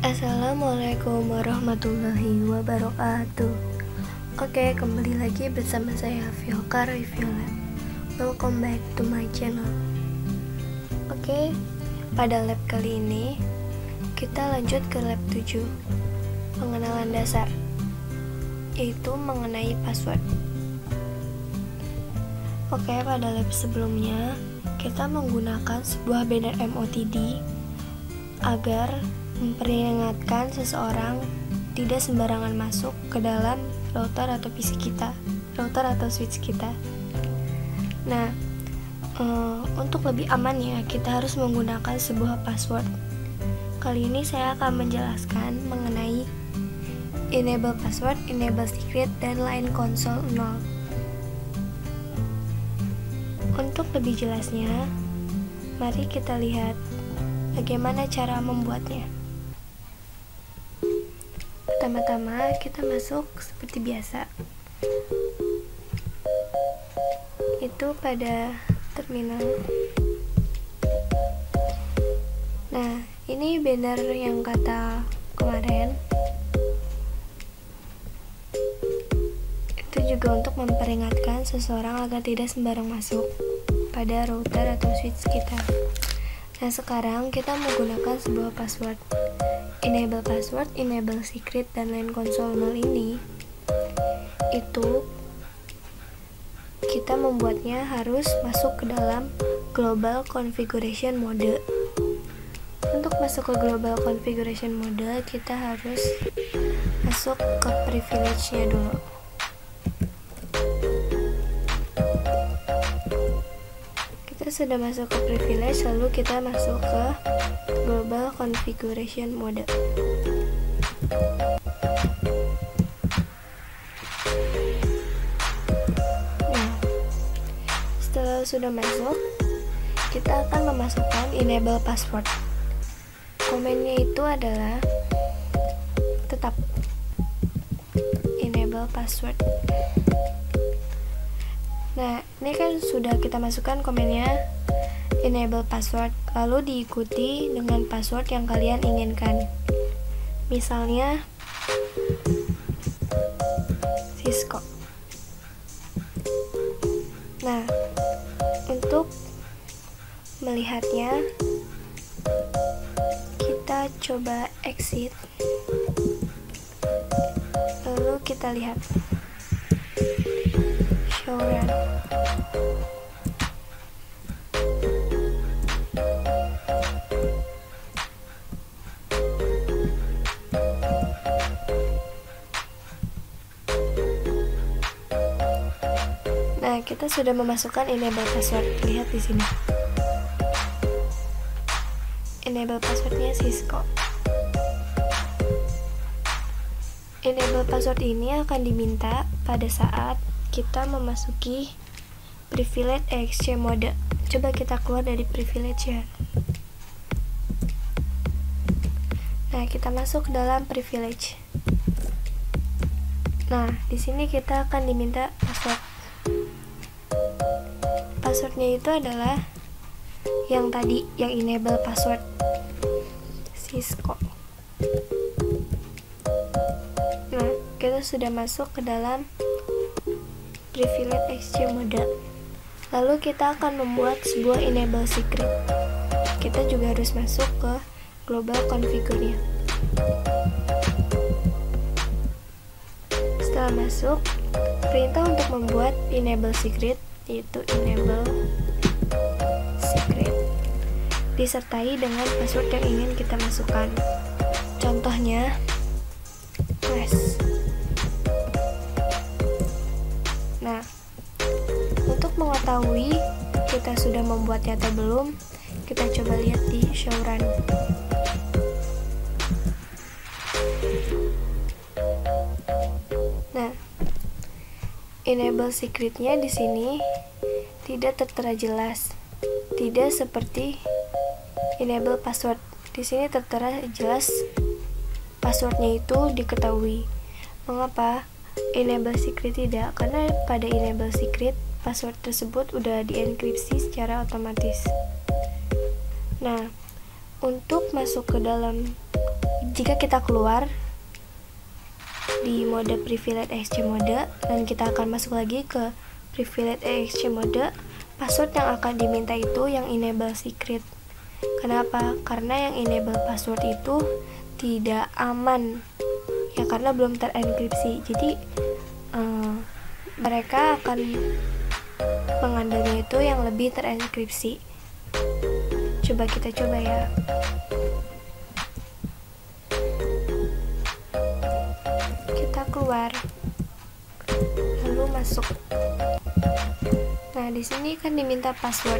Assalamualaikum warahmatullahi wabarakatuh. Oke, kembali lagi bersama saya Vioka Reviola. Welcome back to my channel. Oke, pada lab kali ini kita lanjut ke lab 7, pengenalan dasar, yaitu mengenai password. Oke, pada lab sebelumnya kita menggunakan sebuah banner MOTD agar memperingatkan seseorang tidak sembarangan masuk ke dalam router atau PC kita, router atau switch kita. Nah, untuk lebih aman ya, kita harus menggunakan sebuah password. Kali ini saya akan menjelaskan mengenai enable password, enable secret, dan line console 0. Untuk lebih jelasnya, mari kita lihat bagaimana cara membuatnya. Pertama-tama kita masuk seperti biasa, itu pada terminal. Nah, ini banner yang kata kemarin, itu juga untuk memperingatkan seseorang agar tidak sembarang masuk pada router atau switch kita. Nah, sekarang kita menggunakan sebuah password. Enable password, enable secret, dan line console 0 ini itu kita membuatnya harus masuk ke dalam global configuration mode. Untuk masuk ke global configuration mode, kita harus masuk ke privilege-nya dulu. Kita sudah masuk ke privilege, lalu kita masuk ke global configuration mode. Nah, setelah sudah masuk, kita akan memasukkan enable password. Komennya itu adalah tetap enable password. Nah, ini kan sudah kita masukkan komennya enable password, lalu diikuti dengan password yang kalian inginkan. Misalnya Cisco. Nah, untuk melihatnya kita coba exit, lalu kita lihat show run. Nah, kita sudah memasukkan enable password. Lihat di sini. Enable passwordnya Cisco. Enable password ini akan diminta pada saat kita memasuki privilege exchange mode. Coba kita keluar dari privilege ya. Nah, kita masuk ke dalam privilege. Nah, di sini kita akan diminta password. Passwordnya itu adalah yang tadi, yang enable password Cisco. Nah, kita sudah masuk ke dalam privilege exchange mode. Lalu kita akan membuat sebuah enable secret. Kita juga harus masuk ke global configure-nya. Setelah masuk, perintah untuk membuat enable secret yaitu enable secret disertai dengan password yang ingin kita masukkan. Contohnya press. Nah, untuk mengetahui kita sudah membuatnya atau belum, kita coba lihat di show run. Nah, enable secretnya di sini tidak tertera jelas, tidak seperti enable password. Di sini tertera jelas passwordnya itu diketahui. Mengapa enable secret tidak? Karena pada enable secret password tersebut udah dienkripsi secara otomatis. Nah, untuk masuk ke dalam jika kita keluar di mode privilege EXC mode dan kita akan masuk lagi ke privilege EXC mode, password yang akan diminta itu yang enable secret. Kenapa? Karena yang enable password itu tidak aman ya, karena belum terenkripsi. Jadi mereka akan mengambilnya itu yang lebih terenkripsi. Coba kita coba ya. Kita keluar, lalu masuk. Nah, di sini kan diminta password.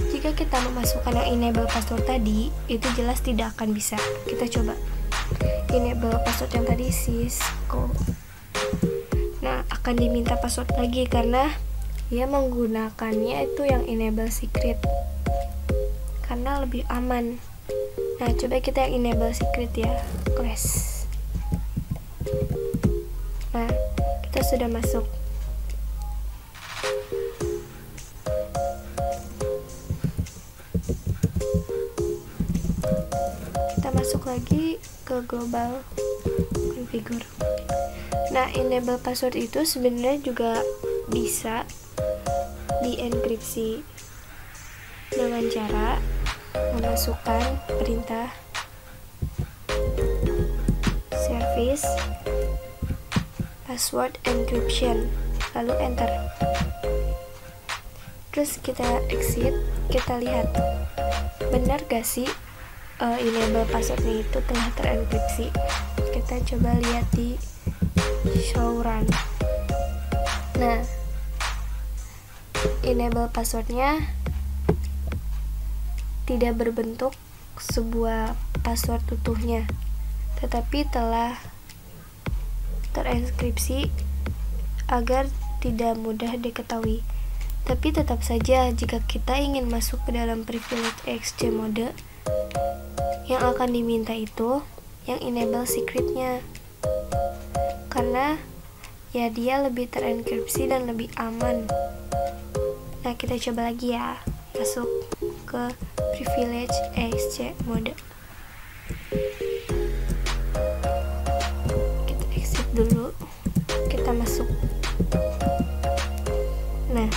Jika kita memasukkan yang enable password tadi, itu jelas tidak akan bisa. Kita coba. Enable password yang tadi Cisco. Nah, akan diminta password lagi karena dia menggunakannya itu yang enable secret. Karena lebih aman. Nah, coba kita yang enable secret ya. Class. Nah, kita sudah masuk. Kita masuk lagi ke global configure. Nah, enable password itu sebenarnya juga bisa dienkripsi dengan cara memasukkan perintah service password encryption, lalu enter. Terus kita exit, kita lihat benar gak sih enable passwordnya itu telah terenkripsi. Kita coba lihat di show run. Nah, enable passwordnya tidak berbentuk sebuah password utuhnya, tetapi telah terenkripsi agar tidak mudah diketahui. Tapi tetap saja jika kita ingin masuk ke dalam privilege EXC mode, yang akan diminta itu yang enable secretnya, karena ya dia lebih terenkripsi dan lebih aman. Nah, kita coba lagi ya, masuk ke privilege EXC mode. Kita exit dulu, kita masuk. Nah,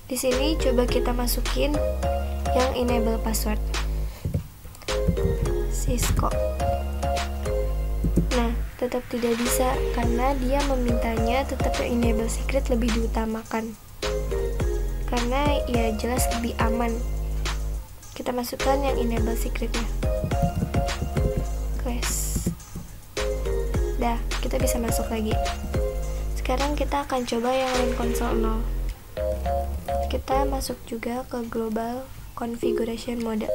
di sini coba kita masukin yang enable password Cisco. Nah, tetap tidak bisa karena dia memintanya tetap yang enable secret lebih diutamakan. Karena ya jelas lebih aman. Kita masukkan yang enable secretnya. Class. Dah, kita bisa masuk lagi. Sekarang kita akan coba yang line console 0. Kita masuk juga ke global configuration mode.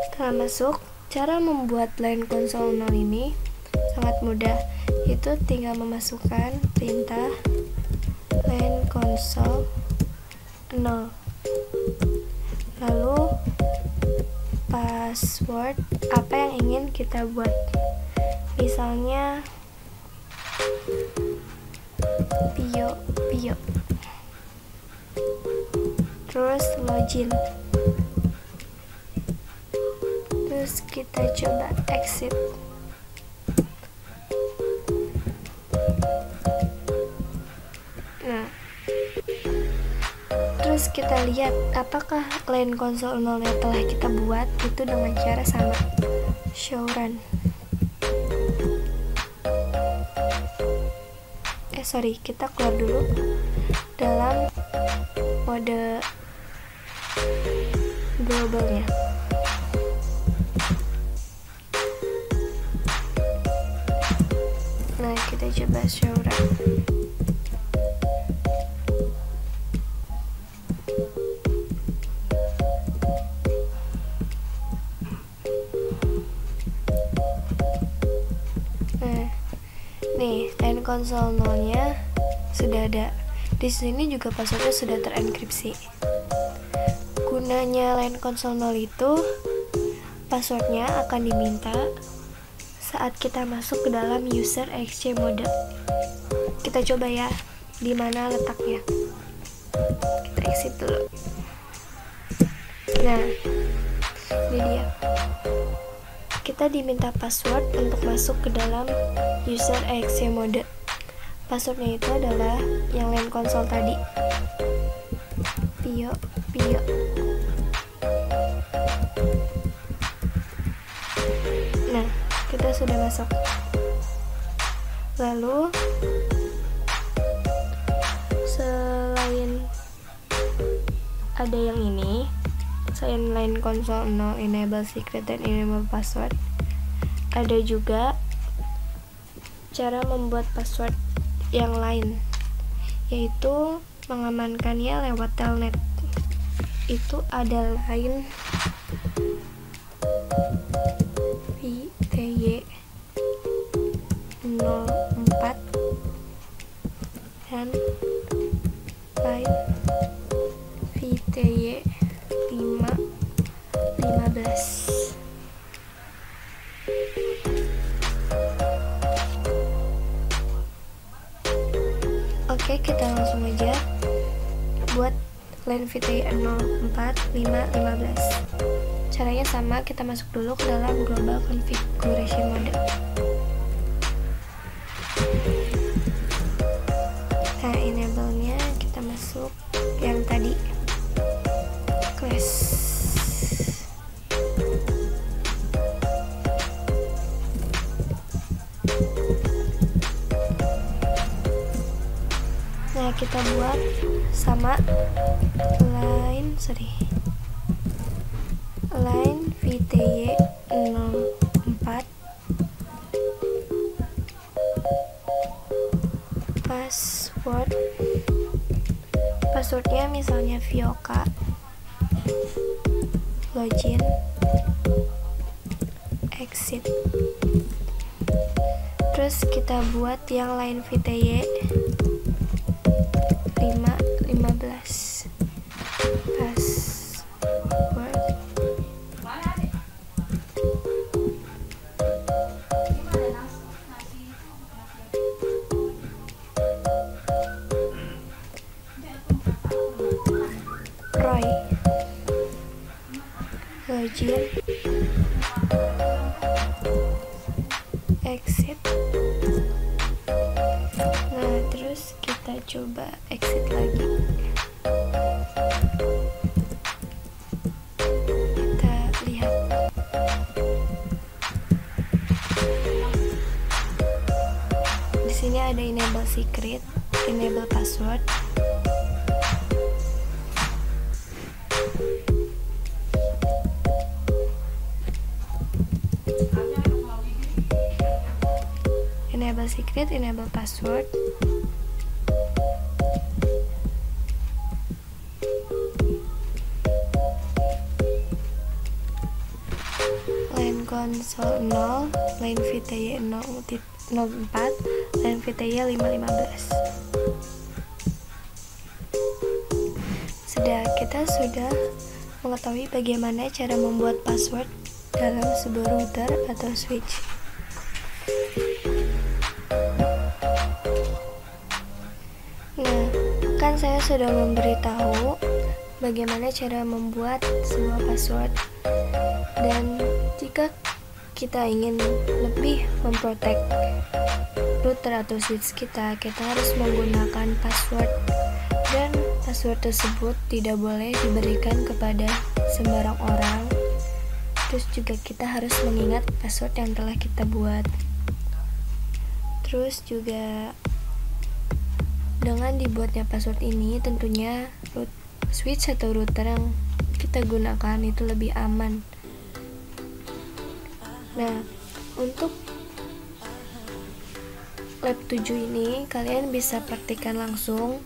Setelah masuk, cara membuat line console 0 ini sangat mudah, yaitu tinggal memasukkan perintah line console 0, lalu password apa yang ingin kita buat, misalnya pio, terus login. Terus kita coba exit. Nah, terus kita lihat apakah line console 0 yang telah kita buat itu dengan cara sama, show run. Kita keluar dulu dalam mode globalnya. Nah, kita coba show run. Nah, nih line console 0-nya sudah ada. Di sini juga passwordnya sudah terenkripsi. Gunanya line console 0 itu passwordnya akan diminta saat kita masuk ke dalam user EXC mode. Kita coba ya, di mana letaknya. Kita exit dulu. Nah, ini dia. Kita diminta password untuk masuk ke dalam user exe mode. Passwordnya itu adalah yang LAN konsol tadi. Pio. Nah, kita sudah masuk. Lalu selain ada yang ini, selain LAN konsol 0, enable secret dan enable password, ada juga cara membuat password yang lain, yaitu mengamankannya lewat telnet. Itu ada line VTY 04 dan line VTY 15. Oke, kita langsung aja buat LAN VTY 04, 5, 15. Caranya sama, kita masuk dulu ke dalam global configuration mode. Nah, enable-nya kita masuk yang tadi, class. Nah, kita buat sama line VTY 04, passwordnya misalnya Vioka, login, exit. Terus kita buat yang line VTY 15 password. Roy, login, exit. Nah, terus kita coba exit lagi. Kita lihat. Di sini ada enable secret, enable password. Enable secret, enable password. LAN konsol 0, LAN VTY 04, LAN VTY 515. Kita sudah mengetahui bagaimana cara membuat password dalam sebuah router atau switch. Nah, kan saya sudah memberitahu bagaimana cara membuat sebuah password, dan jika kita ingin lebih memprotek router atau switch kita harus menggunakan password, dan password tersebut tidak boleh diberikan kepada sembarang orang. Terus juga kita harus mengingat password yang telah kita buat. Terus juga dengan dibuatnya password ini, tentunya switch atau router yang kita gunakan itu lebih aman. Nah, untuk lab 7 ini kalian bisa praktikkan langsung.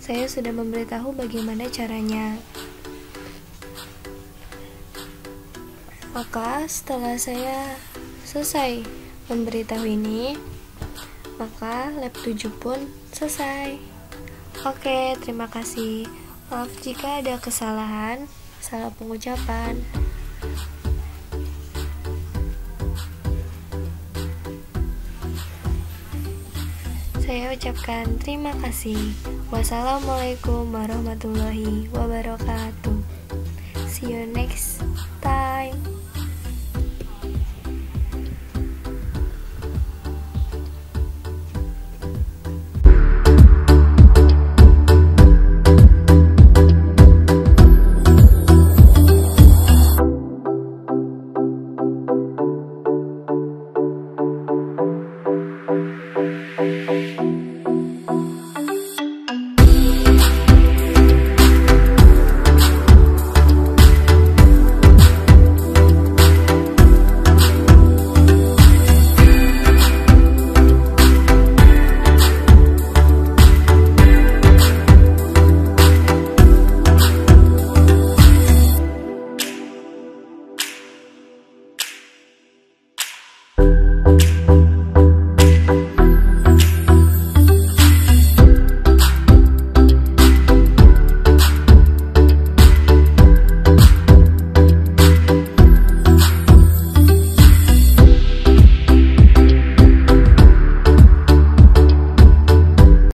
Saya sudah memberitahu bagaimana caranya. Maka setelah saya selesai memberitahu ini, maka lab 7 pun selesai. Oke, terima kasih. Maaf jika ada kesalahan, salah pengucapan. Saya ucapkan terima kasih. Wassalamualaikum warahmatullahi wabarakatuh. See you next